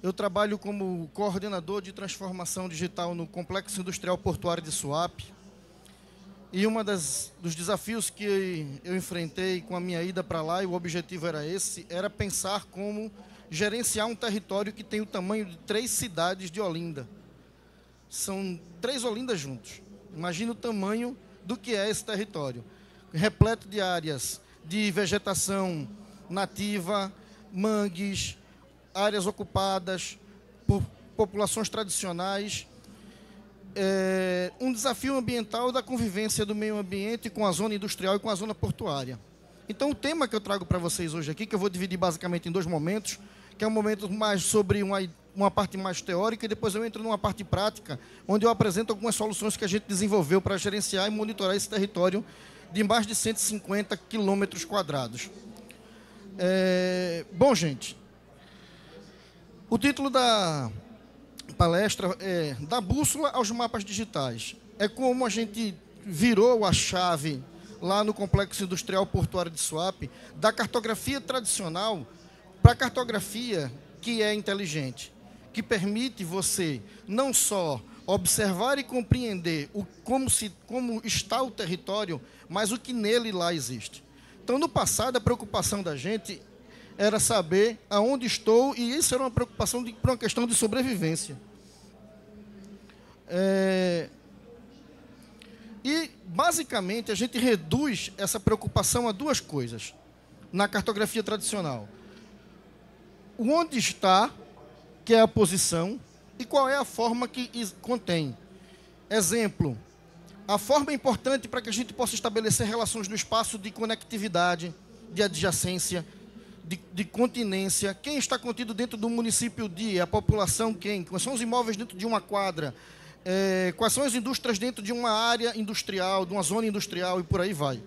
Eu trabalho como coordenador de transformação digital no Complexo Industrial Portuário de Suape. E dos desafios que eu enfrentei com a minha ida para lá, e o objetivo era esse, era pensar como gerenciar um território que tem o tamanho de 3 cidades de Olinda. São 3 Olindas juntos. Imagina o tamanho do que é esse território. Repleto de áreas de vegetação nativa, mangues, áreas ocupadas por populações tradicionais. Um desafio ambiental da convivência do meio ambiente com a zona industrial e com a zona portuária. Então, o tema que eu trago para vocês hoje aqui, que eu vou dividir basicamente em 2 momentos, que é um momento mais sobre uma parte mais teórica, e depois eu entro numa parte prática, onde eu apresento algumas soluções que a gente desenvolveu para gerenciar e monitorar esse território de mais de 150 quilômetros quadrados. Bom, gente, o título da palestra é Da Bússola aos Mapas Digitais. É como a gente virou a chave lá no Complexo Industrial Portuário de Suape, da cartografia tradicional para a cartografia que é inteligente, que permite você não só observar e compreender como está o território, mas o que nele lá existe. Então, no passado, a preocupação da gente era saber aonde estou, e isso era uma preocupação por uma questão de sobrevivência. E, basicamente, a gente reduz essa preocupação a 2 coisas na cartografia tradicional. O onde está, que é a posição, e qual é a forma que contém. Exemplo, a forma é importante para que a gente possa estabelecer relações no espaço de conectividade, de adjacência, de continência. Quem está contido dentro do município a população quem? Quais são os imóveis dentro de uma quadra? Quais são as indústrias dentro de uma área industrial, de uma zona industrial e por aí vai.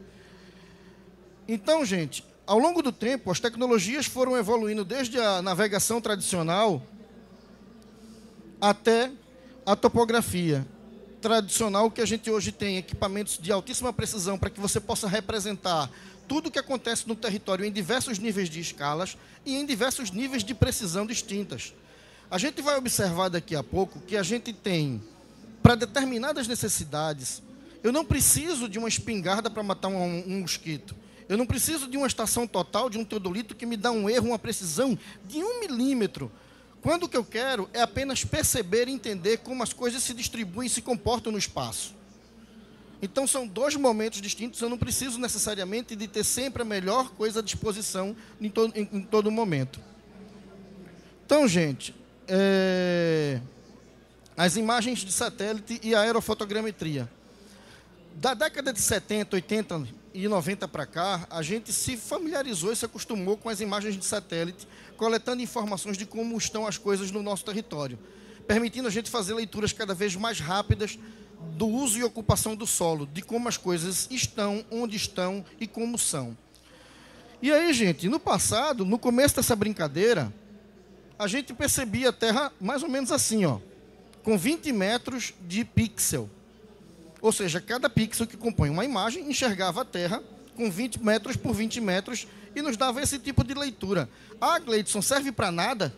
Então, gente, ao longo do tempo, as tecnologias foram evoluindo desde a navegação tradicional até a topografia tradicional, que a gente hoje tem equipamentos de altíssima precisão para que você possa representar tudo o que acontece no território em diversos níveis de escalas e em diversos níveis de precisão distintas. A gente vai observar daqui a pouco que a gente tem, para determinadas necessidades, eu não preciso de uma espingarda para matar um mosquito. Eu não preciso de uma estação total, de um teodolito que me dá um erro, uma precisão de 1 milímetro. Quando o que eu quero é apenas perceber e entender como as coisas se distribuem e se comportam no espaço. Então, são 2 momentos distintos. Eu não preciso necessariamente de ter sempre a melhor coisa à disposição em todo momento. Então, gente, as imagens de satélite e a aerofotogrametria. Da década de 70, 80 e 90 para cá, a gente se familiarizou e se acostumou com as imagens de satélite, coletando informações de como estão as coisas no nosso território, permitindo a gente fazer leituras cada vez mais rápidas do uso e ocupação do solo, de como as coisas estão, onde estão e como são. E aí, gente, no passado, no começo dessa brincadeira, a gente percebia a Terra mais ou menos assim, ó, com 20 metros de pixel. Ou seja, cada pixel que compõe uma imagem enxergava a Terra com 20 metros por 20 metros e nos dava esse tipo de leitura. Ah, Gleidson, serve para nada?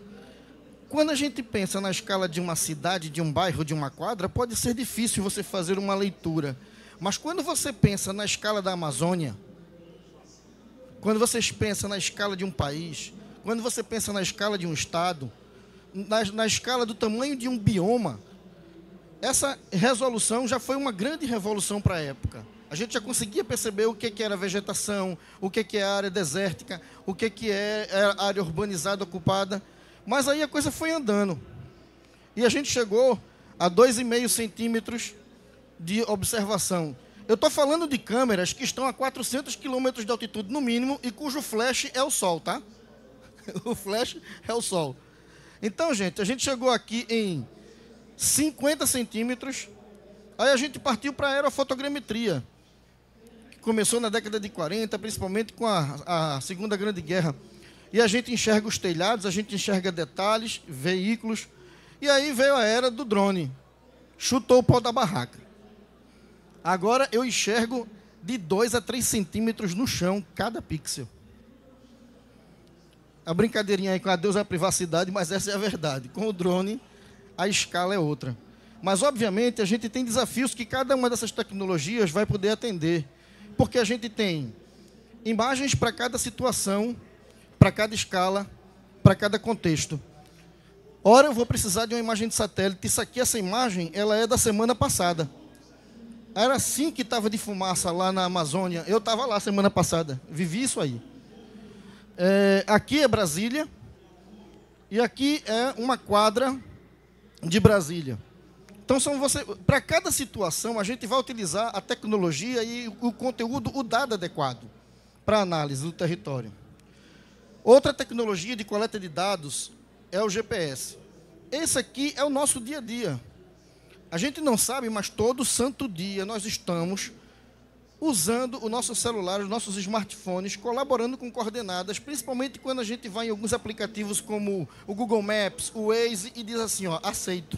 Quando a gente pensa na escala de uma cidade, de um bairro, de uma quadra, pode ser difícil você fazer uma leitura. Mas quando você pensa na escala da Amazônia, quando você pensa na escala de um país, quando você pensa na escala de um estado, na escala do tamanho de um bioma, essa resolução já foi uma grande revolução para a época. A gente já conseguia perceber o que era vegetação, o que é área desértica, o que é área urbanizada, ocupada. Mas aí a coisa foi andando. E a gente chegou a 2,5 centímetros de observação. Eu estou falando de câmeras que estão a 400 quilômetros de altitude no mínimo e cujo flash é o Sol, tá? O flash é o Sol. Então, gente, a gente chegou aqui em 50 centímetros. Aí a gente partiu para a aerofotogrametria, que começou na década de 40, principalmente com a Segunda Grande Guerra. E a gente enxerga os telhados, a gente enxerga detalhes, veículos. E aí veio a era do drone. Chutou o pau da barraca. Agora eu enxergo de 2 a 3 centímetros no chão cada pixel. A brincadeirinha aí com adeus à privacidade, mas essa é a verdade. Com o drone, a escala é outra. Mas, obviamente, a gente tem desafios que cada uma dessas tecnologias vai poder atender. Porque a gente tem imagens para cada situação, para cada escala, para cada contexto. Ora, eu vou precisar de uma imagem de satélite. Isso aqui, essa imagem, ela é da semana passada. Era assim que estava de fumaça lá na Amazônia. Eu estava lá semana passada. Vivi isso aí. Aqui é Brasília. E aqui é uma quadra de Brasília. Então, para cada situação, a gente vai utilizar a tecnologia e o conteúdo, o dado adequado para a análise do território. Outra tecnologia de coleta de dados é o GPS. Esse aqui é o nosso dia a dia. A gente não sabe, mas todo santo dia nós estamos usando o nosso celular, os nossos smartphones, colaborando com coordenadas, principalmente quando a gente vai em alguns aplicativos como o Google Maps, o Waze, e diz assim, ó, aceito.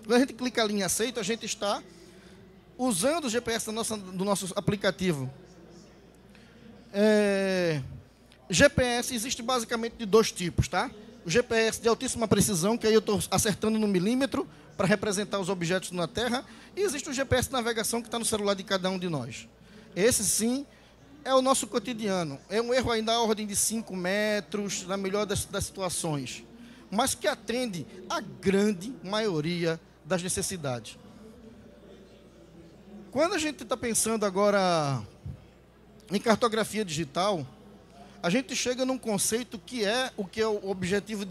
Quando a gente clica ali em aceito, a gente está usando o GPS do nosso aplicativo. GPS existe basicamente de dois tipos, tá? O GPS de altíssima precisão, que aí eu estou acertando no milímetro para representar os objetos na Terra, e existe o GPS de navegação que está no celular de cada um de nós. Esse, sim, é o nosso cotidiano. É um erro ainda à ordem de 5 metros, na melhor das situações, mas que atende a grande maioria das necessidades. Quando a gente está pensando agora em cartografia digital, a gente chega num conceito que é o objetivo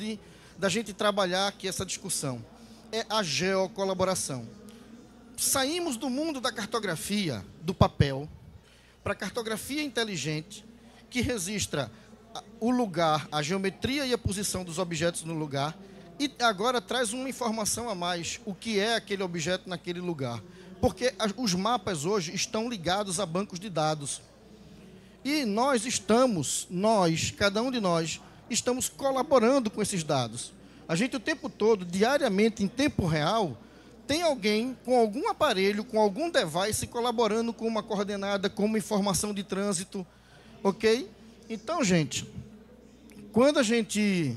da gente trabalhar aqui essa discussão. É a geocolaboração. Saímos do mundo da cartografia, do papel, para a cartografia inteligente, que registra o lugar, a geometria e a posição dos objetos no lugar, e agora traz uma informação a mais, o que é aquele objeto naquele lugar. Porque os mapas hoje estão ligados a bancos de dados. E cada um de nós, estamos colaborando com esses dados. A gente o tempo todo, diariamente, em tempo real, tem alguém com algum aparelho, com algum device, colaborando com uma coordenada, com uma informação de trânsito, ok? Então, gente, quando a gente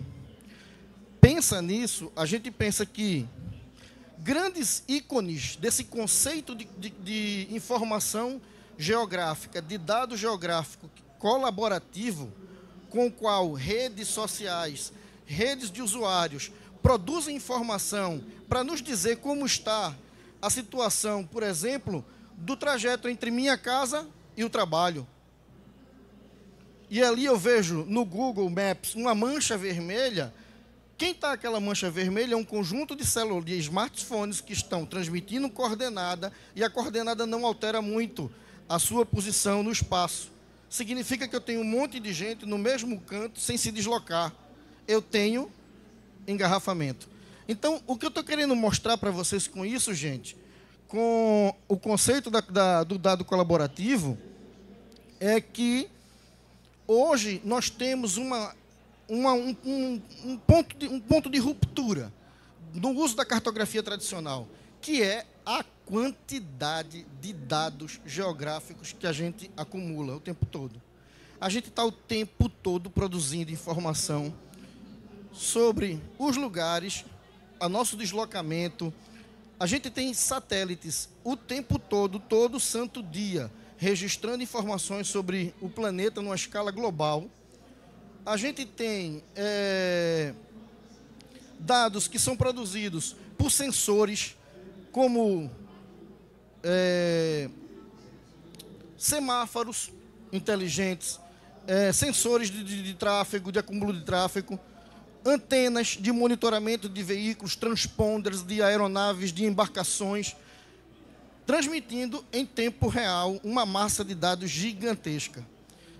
pensa nisso, a gente pensa que grandes ícones desse conceito de informação geográfica, de dado geográfico colaborativo, com o qual redes sociais, redes de usuários produzem informação para nos dizer como está a situação, por exemplo, do trajeto entre minha casa e o trabalho. E ali eu vejo no Google Maps uma mancha vermelha. Quem está aquela mancha vermelha é um conjunto de células, de smartphones que estão transmitindo coordenada, e a coordenada não altera muito a sua posição no espaço. Significa que eu tenho um monte de gente no mesmo canto sem se deslocar. Eu tenho engarrafamento. Então, o que eu estou querendo mostrar para vocês com isso, gente, com o conceito do dado colaborativo, é que hoje nós temos um ponto de ruptura no uso da cartografia tradicional, que é a quantidade de dados geográficos que a gente acumula o tempo todo. A gente está o tempo todo produzindo informação sobre os lugares, o nosso deslocamento. A gente tem satélites o tempo todo santo dia, registrando informações sobre o planeta numa escala global. A gente tem dados que são produzidos por sensores, como semáforos inteligentes, sensores de tráfego, de acúmulo de tráfego, antenas de monitoramento de veículos, transponders de aeronaves, de embarcações, transmitindo em tempo real uma massa de dados gigantesca.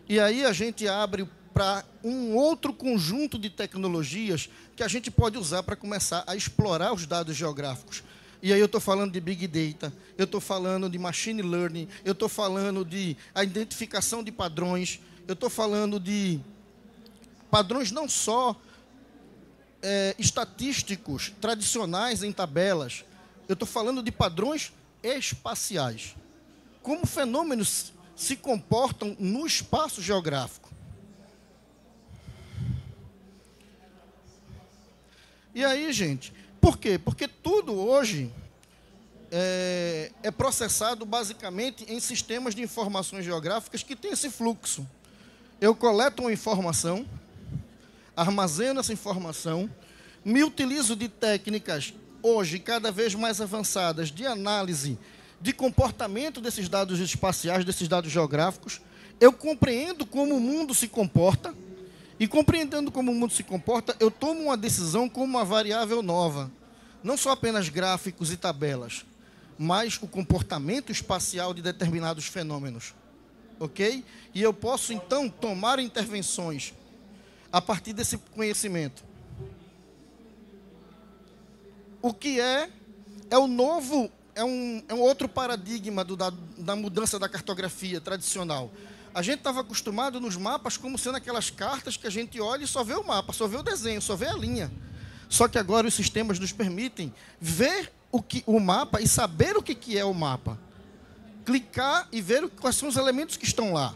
E aí a gente abre para um outro conjunto de tecnologias que a gente pode usar para começar a explorar os dados geográficos. E aí eu estou falando de Big Data, eu estou falando de Machine Learning, eu estou falando de a identificação de padrões, eu estou falando de padrões não só estatísticos, tradicionais em tabelas, eu estou falando de padrões espaciais. Como fenômenos se comportam no espaço geográfico. E aí, gente, por quê? Porque tudo hoje é processado basicamente em sistemas de informações geográficas que tem esse fluxo. Eu coleto uma informação, armazeno essa informação, me utilizo de técnicas hoje cada vez mais avançadas de análise de comportamento desses dados espaciais, desses dados geográficos. Eu compreendo como o mundo se comporta, e compreendendo como o mundo se comporta, eu tomo uma decisão com uma variável nova. Não só apenas gráficos e tabelas, mas o comportamento espacial de determinados fenômenos. Ok? E eu posso, então, tomar intervenções a partir desse conhecimento. O que é o novo, é um outro paradigma da mudança da cartografia tradicional. A gente estava acostumado nos mapas como sendo aquelas cartas que a gente olha e só vê o mapa, só vê o desenho, só vê a linha. Só que agora os sistemas nos permitem ver o mapa e saber o que é o mapa. Clicar e ver quais são os elementos que estão lá.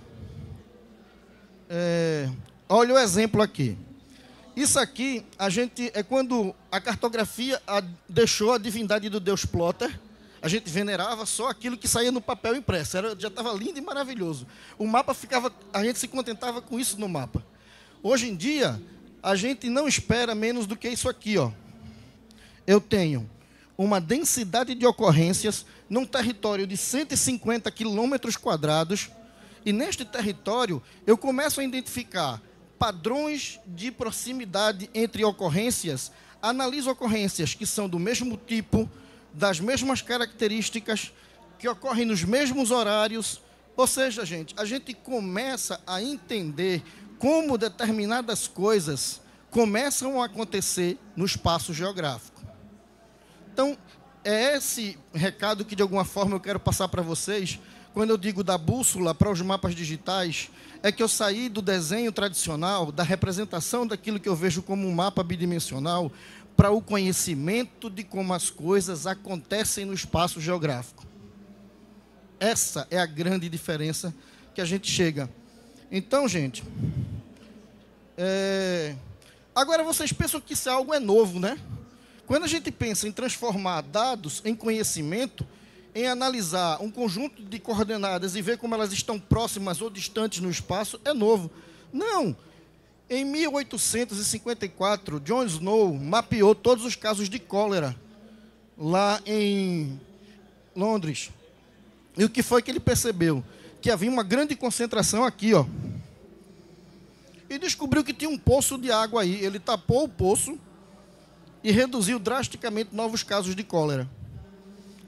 Olha o exemplo aqui. Isso aqui, é quando a cartografia deixou a divindade do deus Plotter. A gente venerava só aquilo que saía no papel impresso. Já estava lindo e maravilhoso. O mapa a gente se contentava com isso no mapa. Hoje em dia, a gente não espera menos do que isso aqui, ó. Eu tenho uma densidade de ocorrências num território de 150 quilômetros quadrados, e neste território eu começo a identificar padrões de proximidade entre ocorrências, analiso ocorrências que são do mesmo tipo, das mesmas características, que ocorrem nos mesmos horários. Ou seja, gente, a gente começa a entender como determinadas coisas começam a acontecer no espaço geográfico. Então, é esse recado que, de alguma forma, eu quero passar para vocês, quando eu digo da bússola para os mapas digitais, é que eu saí do desenho tradicional, da representação daquilo que eu vejo como um mapa bidimensional, para o conhecimento de como as coisas acontecem no espaço geográfico. Essa é a grande diferença que a gente chega. Então, gente, agora vocês pensam que isso é algo novo, né? Quando a gente pensa em transformar dados em conhecimento, em analisar um conjunto de coordenadas e ver como elas estão próximas ou distantes no espaço, é novo. Não. Em 1854, John Snow mapeou todos os casos de cólera lá em Londres. E o que foi que ele percebeu? Que havia uma grande concentração aqui, ó. E descobriu que tinha um poço de água aí. Ele tapou o poço e reduziu drasticamente novos casos de cólera.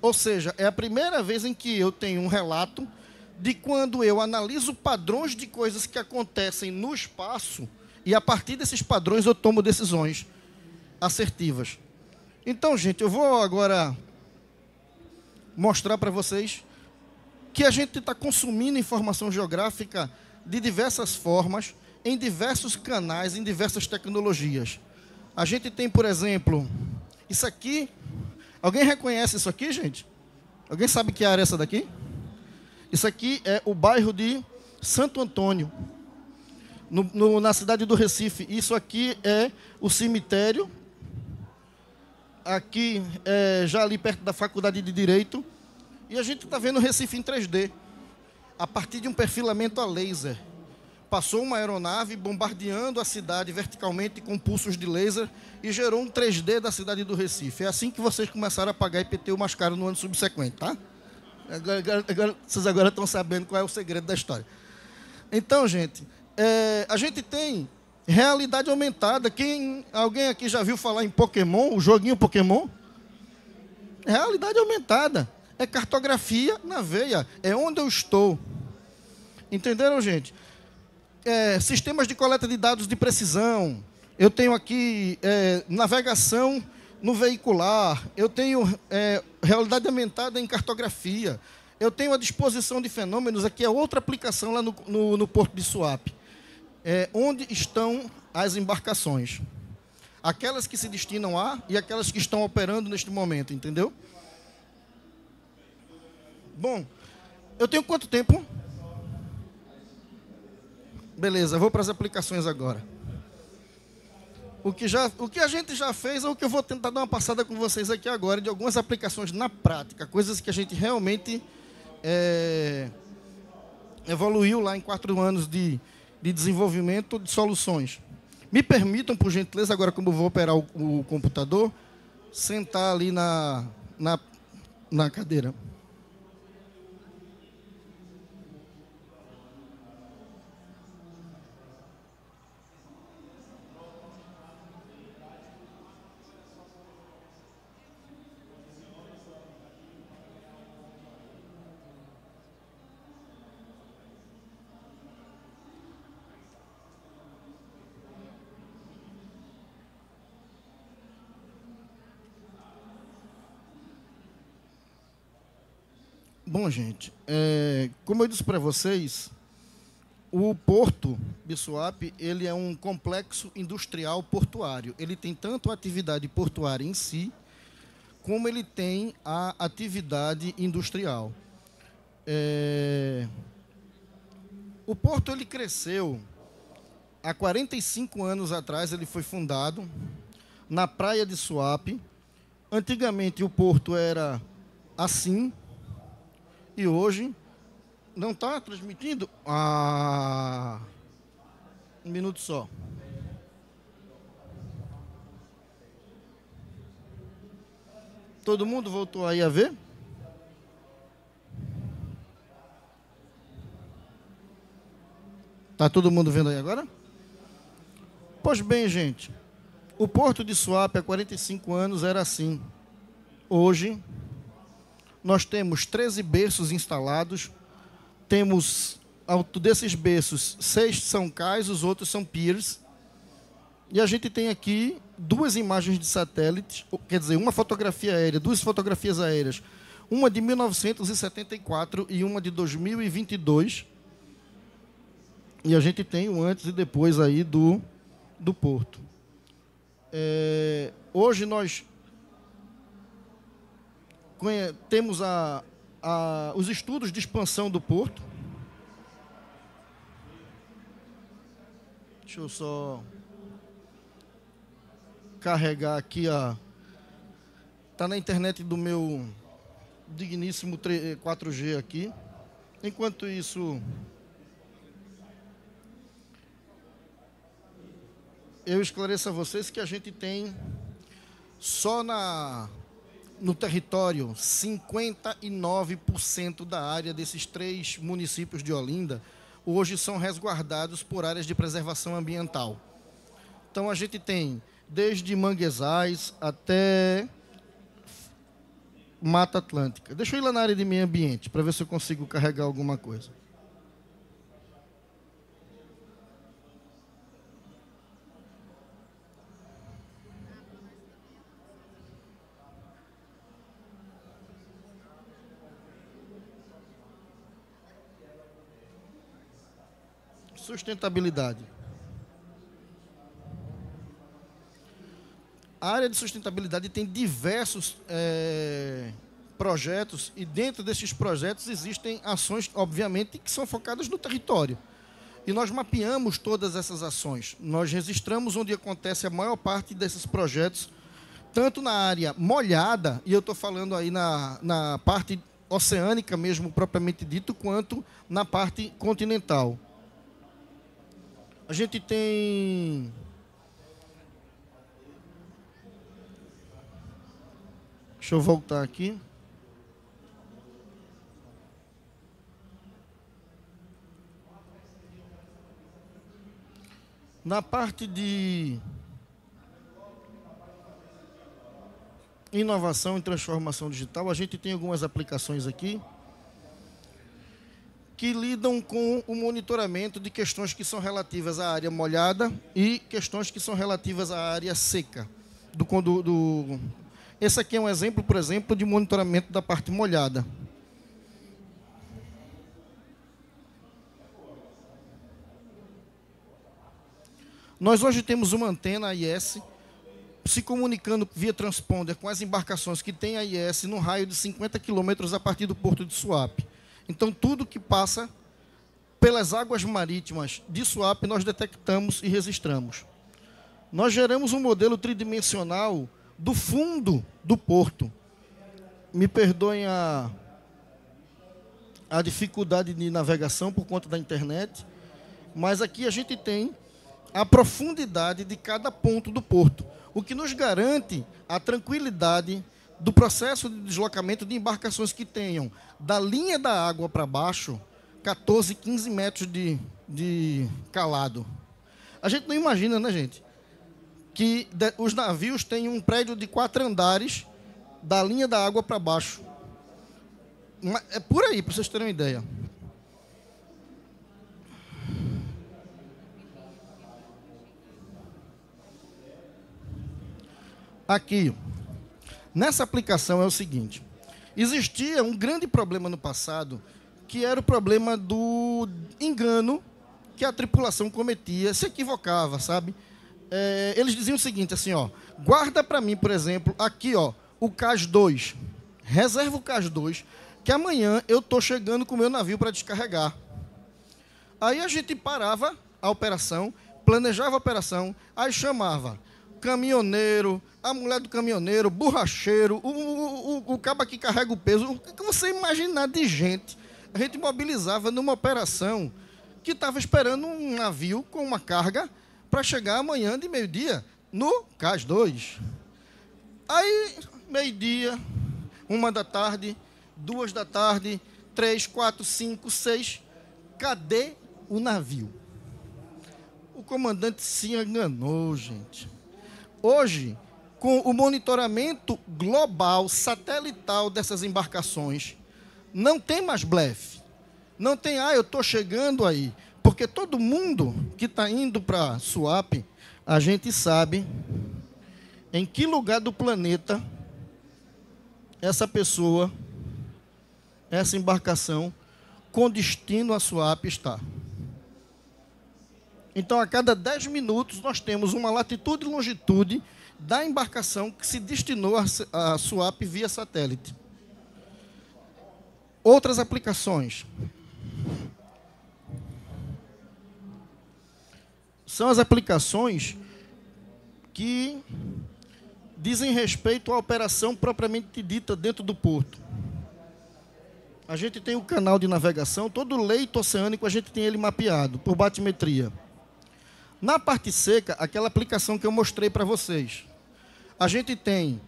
Ou seja, é a primeira vez em que eu tenho um relato de quando eu analiso padrões de coisas que acontecem no espaço, e a partir desses padrões eu tomo decisões assertivas. Então, gente, eu vou agora mostrar para vocês que a gente está consumindo informação geográfica de diversas formas, em diversos canais, em diversas tecnologias. A gente tem, por exemplo, isso aqui. Alguém reconhece isso aqui, gente? Alguém sabe que área é essa daqui? Isso aqui é o bairro de Santo Antônio, na cidade do Recife. Isso aqui é o cemitério, aqui já ali perto da Faculdade de Direito. E a gente está vendo o Recife em 3D, a partir de um perfilamento a laser. Passou uma aeronave bombardeando a cidade verticalmente com pulsos de laser e gerou um 3D da cidade do Recife. É assim que vocês começaram a pagar IPTU mais caro no ano subsequente, tá? Vocês agora estão sabendo qual é o segredo da história. Então, gente, a gente tem realidade aumentada. Alguém aqui já viu falar em Pokémon, o joguinho Pokémon? Realidade aumentada. É cartografia na veia. É onde eu estou. Entenderam, gente? Sistemas de coleta de dados de precisão. Eu tenho aqui navegação no veicular. Eu tenho realidade aumentada em cartografia. Eu tenho a disposição de fenômenos. Aqui é outra aplicação lá no Porto de Suape. Onde estão as embarcações? Aquelas que se destinam a e aquelas que estão operando neste momento, entendeu? Bom, eu tenho quanto tempo? Beleza, vou para as aplicações agora. O que a gente já fez é o que eu vou tentar dar uma passada com vocês aqui agora, de algumas aplicações na prática, coisas que a gente realmente evoluiu lá em 4 anos de desenvolvimento de soluções. Me permitam, por gentileza, agora como eu vou operar o computador, sentar ali na cadeira. Bom, gente, como eu disse para vocês, o Porto de Suape, ele é um complexo industrial portuário. Ele tem tanto a atividade portuária em si, como ele tem a atividade industrial. O Porto, ele cresceu há 45 anos atrás, ele foi fundado na praia de Suape. Antigamente o Porto era assim, e hoje não está transmitindo? Um minuto só. Todo mundo voltou aí a ver? Está todo mundo vendo aí agora? Pois bem, gente, o Porto de Suape há 45 anos era assim. Hoje nós temos 13 berços instalados, temos, desses berços, 6 são cais, os outros são piers, e a gente tem aqui 2 imagens de satélite, quer dizer, uma fotografia aérea, 2 fotografias aéreas, uma de 1974 e uma de 2022, e a gente tem o antes e depois aí do Porto. Hoje nós temos os estudos de expansão do Porto. Deixa eu só carregar aqui está na internet do meu digníssimo 4G aqui. Enquanto isso, eu esclareço a vocês que a gente tem só no território 59% da área desses 3 municípios de Olinda hoje são resguardados por áreas de preservação ambiental. Então a gente tem desde manguezais até Mata Atlântica. Deixa eu ir lá na área de meio ambiente para ver se eu consigo carregar alguma coisa. Sustentabilidade. A área de sustentabilidade tem diversos projetos, e dentro desses projetos existem ações, obviamente, que são focadas no território. E nós mapeamos todas essas ações. Nós registramos onde acontece a maior parte desses projetos, tanto na área molhada, e eu estou falando aí na parte oceânica mesmo, propriamente dito, quanto na parte continental. A gente tem deixa eu voltar aqui. Na parte de inovação e transformação digital, a gente tem algumas aplicações aqui que lidam com o monitoramento de questões que são relativas à área molhada e questões que são relativas à área seca. Esse aqui é um exemplo, por exemplo, de monitoramento da parte molhada. Nós hoje temos uma antena AIS se comunicando via transponder com as embarcações que têm AIS no raio de 50 quilômetros a partir do Porto de Suape. Então, tudo que passa pelas águas marítimas de Suape, nós detectamos e registramos. nós geramos um modelo tridimensional do fundo do porto. Me perdoem a dificuldade de navegação por conta da internet, mas aqui a gente tem a profundidade de cada ponto do porto, o que nos garante a tranquilidade do processo de deslocamento de embarcações que tenham da linha da água para baixo 14, 15 metros de calado. A gente não imagina, né, gente, que os navios têm um prédio de 4 andares da linha da água para baixo. É por aí, para vocês terem uma ideia. Aqui, nessa aplicação é o seguinte. Existia um grande problema no passado, que era o problema do engano que a tripulação cometia, se equivocava, sabe? Eles diziam o seguinte, assim, ó, guarda para mim, por exemplo, aqui, ó, o CAS 2. Reserva o CAS 2, que amanhã eu estou chegando com o meu navio para descarregar. Aí a gente parava a operação, planejava a operação, aí chamava caminhoneiro, a mulher do caminhoneiro, borracheiro, o cabo que carrega o peso, o que você imaginar de gente, a gente mobilizava numa operação que estava esperando um navio com uma carga para chegar amanhã de meio-dia no CAS 2. Aí, meio-dia, 1 da tarde, 2 da tarde, 3, 4, 5, 6, cadê o navio? O comandante se enganou, gente. Hoje, com o monitoramento global, satelital dessas embarcações, não tem mais blefe. Não tem, eu estou chegando aí. Porque todo mundo que está indo para Suape, a gente sabe em que lugar do planeta essa pessoa, essa embarcação, com destino a Suape está. Então, a cada 10 minutos, nós temos uma latitude e longitude da embarcação que se destinou a Suape via satélite. Outras aplicações são as aplicações que dizem respeito à operação propriamente dita dentro do porto. A gente tem o canal de navegação, todo o leito oceânico a gente tem ele mapeado por batimetria. Na parte seca, aquela aplicação que eu mostrei para vocês, a gente tem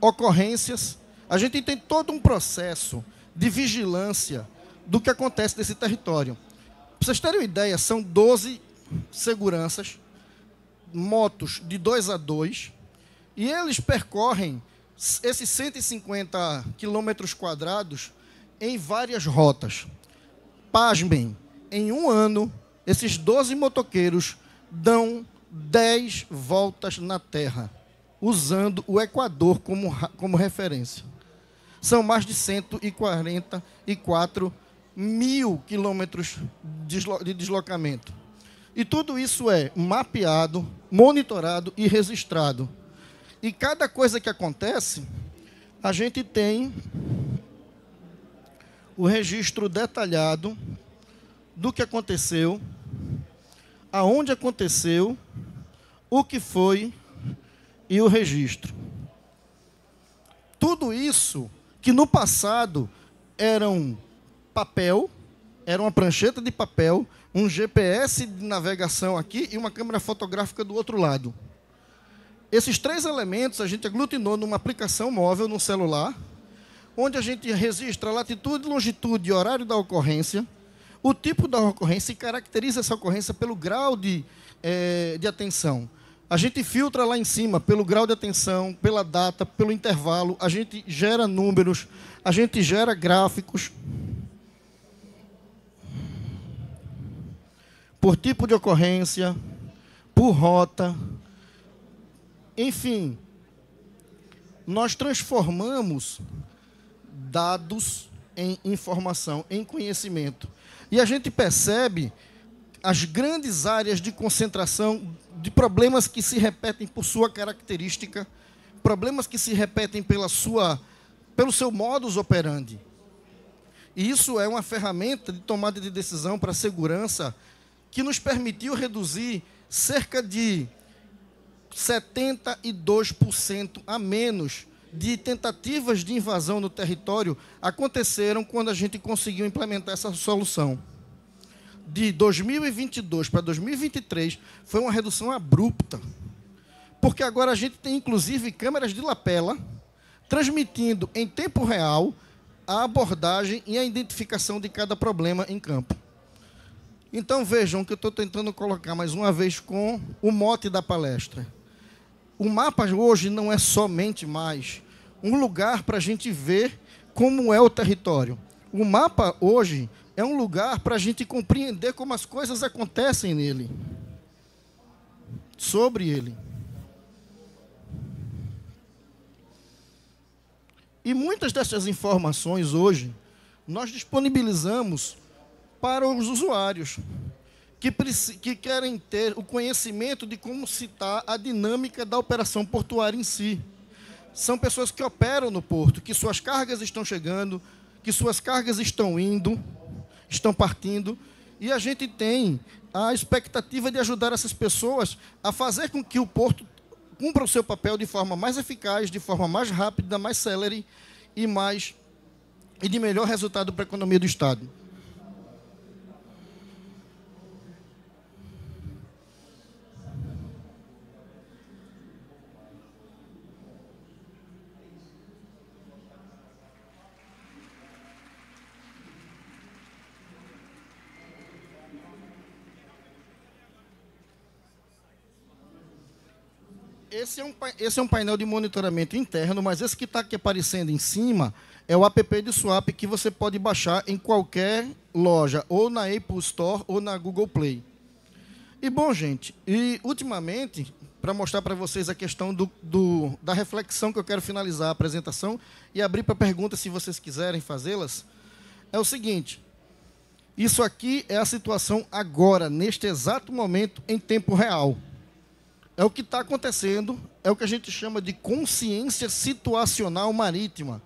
ocorrências, a gente tem todo um processo de vigilância do que acontece nesse território. Para vocês terem uma ideia, são 12 seguranças, motos de 2 a 2, e eles percorrem esses 150 quilômetros quadrados em várias rotas. Pasmem, em um ano, esses 12 motoqueiros dão 10 voltas na Terra, usando o Equador como referência. São mais de 144 mil quilômetros de deslocamento. E tudo isso é mapeado, monitorado e registrado. E cada coisa que acontece, a gente tem o registro detalhado do que aconteceu, aonde aconteceu, o que foi e o registro. Tudo isso que no passado era um papel, era uma prancheta de papel, um GPS de navegação aqui e uma câmera fotográfica do outro lado. Esses 3 elementos a gente aglutinou numa aplicação móvel no celular, onde a gente registra a latitude, longitude e horário da ocorrência, o tipo da ocorrência e caracteriza essa ocorrência pelo grau de atenção. A gente filtra lá em cima pelo grau de atenção, pela data, pelo intervalo, a gente gera números, a gente gera gráficos. Por tipo de ocorrência, por rota, enfim, nós transformamos dados em informação, em conhecimento. E a gente percebe as grandes áreas de concentração de problemas que se repetem por sua característica, problemas que se repetem pelo seu modus operandi. E isso é uma ferramenta de tomada de decisão para a segurança que nos permitiu reduzir cerca de 72% a menos de tentativas de invasão no território aconteceram quando a gente conseguiu implementar essa solução. De 2022 para 2023, foi uma redução abrupta, porque agora a gente tem, inclusive, câmeras de lapela transmitindo em tempo real a abordagem e a identificação de cada problema em campo. Então, vejam que eu estou tentando colocar mais uma vez com o mote da palestra. O mapa hoje não é somente mais um lugar para a gente ver como é o território. O mapa hoje é um lugar para a gente compreender como as coisas acontecem nele, sobre ele. E muitas dessas informações hoje nós disponibilizamos para os usuários que querem ter o conhecimento de como se está a dinâmica da operação portuária em si. São pessoas que operam no porto, que suas cargas estão chegando, que suas cargas estão indo, estão partindo, e a gente tem a expectativa de ajudar essas pessoas a fazer com que o porto cumpra o seu papel de forma mais eficaz, de forma mais rápida, mais célere e de melhor resultado para a economia do Estado. Esse é um painel de monitoramento interno, mas esse que está aqui aparecendo em cima é o app de Swap que você pode baixar em qualquer loja, ou na Apple Store ou na Google Play. E, bom, gente, ultimamente, para mostrar para vocês a questão da reflexão que eu quero finalizar a apresentação e abrir para perguntas, se vocês quiserem fazê-las, é o seguinte: isso aqui é a situação agora, neste exato momento, em tempo real. É o que está acontecendo, é o que a gente chama de consciência situacional marítima,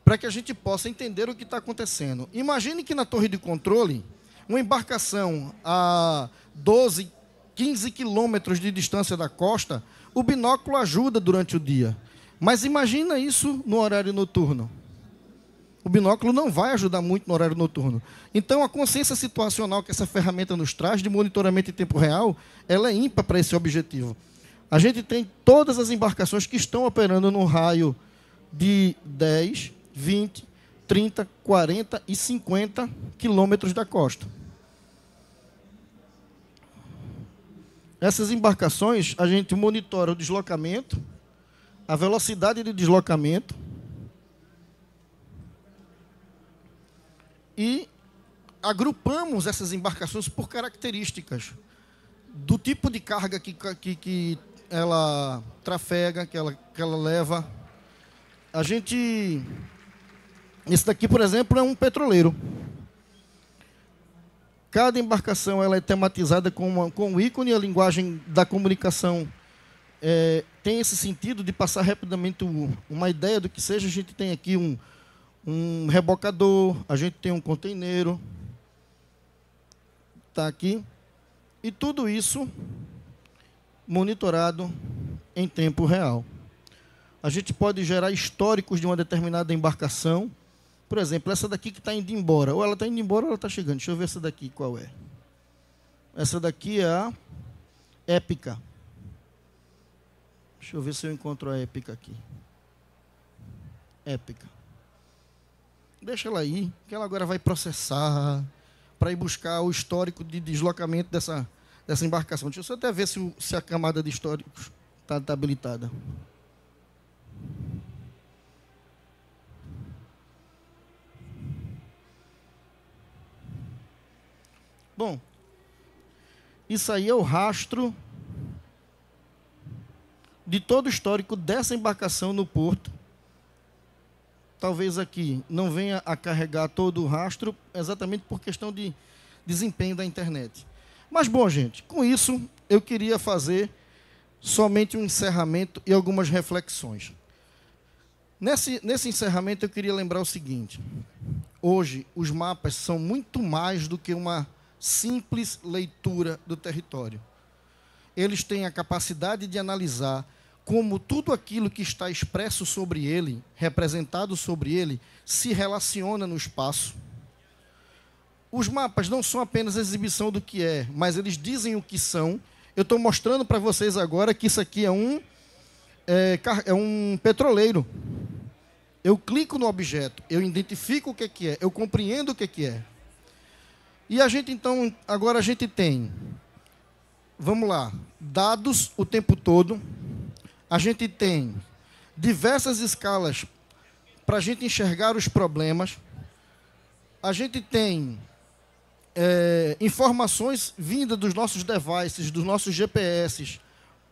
para que a gente possa entender o que está acontecendo. Imagine que na torre de controle, uma embarcação a 12, 15 quilômetros de distância da costa, o binóculo ajuda durante o dia. Mas imagina isso no horário noturno. O binóculo não vai ajudar muito no horário noturno. Então, a consciência situacional que essa ferramenta nos traz, de monitoramento em tempo real, ela é ímpar para esse objetivo. A gente tem todas as embarcações que estão operando no raio de 10, 20, 30, 40 e 50 quilômetros da costa. Essas embarcações, a gente monitora o deslocamento, a velocidade de deslocamento, e agrupamos essas embarcações por características do tipo de carga que ela trafega, que ela leva. Esse daqui, por exemplo, é um petroleiro. Cada embarcação ela é tematizada com um ícone, a linguagem da comunicação tem esse sentido de passar rapidamente uma ideia do que seja. A gente tem aqui um rebocador, a gente tem um container, está aqui, e tudo isso monitorado em tempo real. A gente pode gerar históricos de uma determinada embarcação. Por exemplo, essa daqui que está indo embora, ou ela está indo embora ou ela está chegando. Deixa eu ver essa daqui qual é. Essa daqui é a Épica. Deixa eu ver se eu encontro a Épica aqui. Épica. Deixa ela aí, que ela agora vai processar para ir buscar o histórico de deslocamento dessa embarcação. Deixa eu só até ver se a camada de históricos está habilitada. Bom, isso aí é o rastro de todo o histórico dessa embarcação no porto. Talvez aqui não venha a carregar todo o rastro, exatamente por questão de desempenho da internet. Mas, bom, gente, com isso eu queria fazer somente um encerramento e algumas reflexões. Nesse encerramento eu queria lembrar o seguinte: hoje os mapas são muito mais do que uma simples leitura do território. eles têm a capacidade de analisar como tudo aquilo que está expresso sobre ele, representado sobre ele, se relaciona no espaço. Os mapas não são apenas exibição do que é, mas eles dizem o que são. Eu estou mostrando para vocês agora que isso aqui é um petroleiro. Eu clico no objeto, eu identifico o que é, eu compreendo o que é. E a gente, então, agora a gente tem, vamos lá, dados o tempo todo. A gente tem diversas escalas para a gente enxergar os problemas. A gente tem informações vindas dos nossos devices, dos nossos GPS,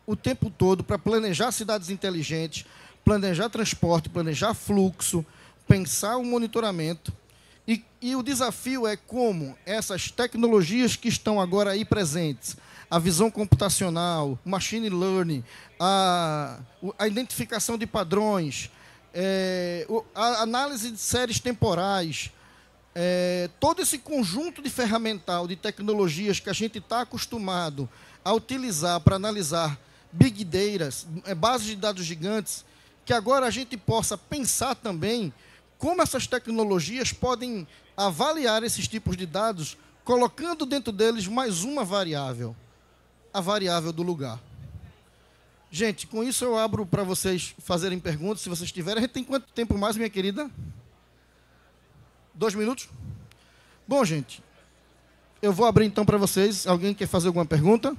o tempo todo para planejar cidades inteligentes, planejar transporte, planejar fluxo, pensar o monitoramento. E o desafio é como essas tecnologias que estão agora aí presentes, a visão computacional, o machine learning, a identificação de padrões, a análise de séries temporais, todo esse conjunto de ferramental, de tecnologias que a gente está acostumado a utilizar para analisar big data, bases de dados gigantes, que agora a gente possa pensar também como essas tecnologias podem avaliar esses tipos de dados, colocando dentro deles mais uma variável, a variável do lugar. Gente, com isso eu abro para vocês fazerem perguntas, se vocês tiverem. A gente tem quanto tempo mais, minha querida? 2 minutos? Bom, gente, eu vou abrir então para vocês. Alguém quer fazer alguma pergunta?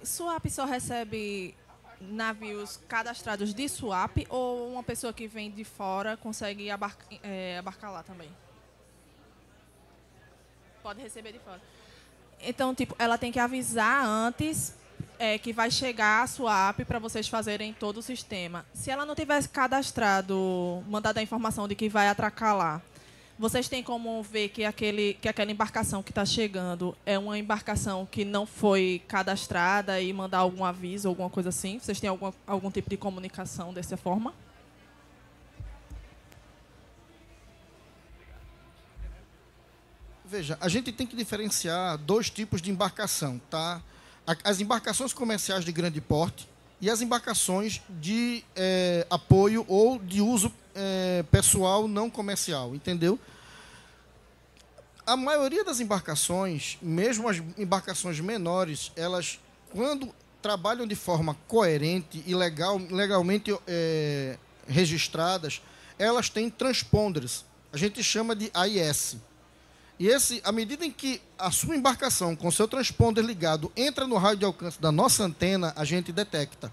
Swap só recebe navios cadastrados de swap ou uma pessoa que vem de fora consegue abarcar lá também? Pode receber de fora. Então, tipo, ela tem que avisar antes que vai chegar a swap para vocês fazerem todo o sistema. Se ela não tivesse cadastrado, mandado a informação de que vai atracar lá, vocês têm como ver que aquela embarcação que está chegando é uma embarcação que não foi cadastrada e mandar algum aviso, alguma coisa assim? Vocês têm algum tipo de comunicação dessa forma? Veja, a gente tem que diferenciar 2 tipos de embarcação, tá? As embarcações comerciais de grande porte e as embarcações de apoio ou de uso pessoal não comercial, entendeu? A maioria das embarcações, mesmo as embarcações menores, elas, quando trabalham de forma coerente e legalmente registradas, elas têm transponders. A gente chama de AIS. E à medida em que a sua embarcação, com seu transponder ligado, entra no raio de alcance da nossa antena, a gente detecta.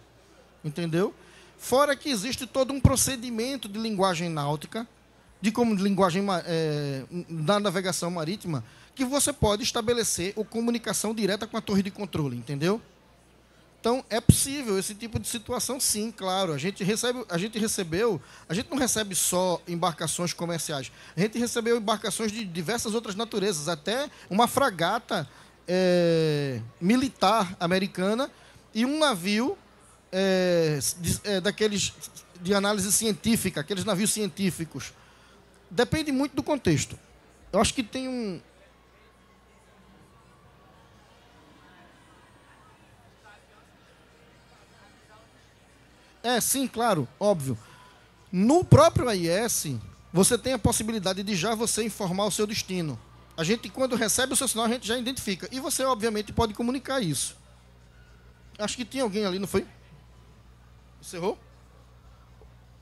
Entendeu? Fora que existe todo um procedimento de linguagem náutica, de linguagem da navegação marítima, que você pode estabelecer ou comunicação direta com a torre de controle, entendeu? Então, é possível esse tipo de situação, sim, claro. A gente não recebe só embarcações comerciais, a gente recebeu embarcações de diversas outras naturezas, até uma fragata militar americana e um navio daqueles de análise científica, aqueles navios científicos. Depende muito do contexto. Eu acho que tem um... Sim, claro, óbvio. No próprio AIS, você tem a possibilidade de já você informar o seu destino. A gente, quando recebe o seu sinal, a gente já identifica. E você, obviamente, pode comunicar isso. Acho que tinha alguém ali, não foi? Encerrou?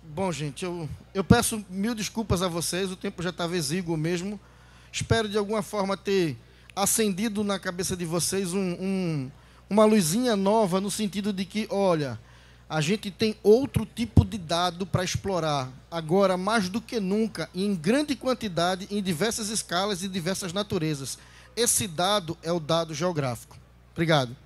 Bom, gente, eu peço 1000 desculpas a vocês, o tempo já estava exíguo mesmo. Espero, de alguma forma, ter acendido na cabeça de vocês uma luzinha nova, no sentido de que, olha, a gente tem outro tipo de dado para explorar, agora mais do que nunca, em grande quantidade, em diversas escalas e diversas naturezas. Esse dado é o dado geográfico. Obrigado.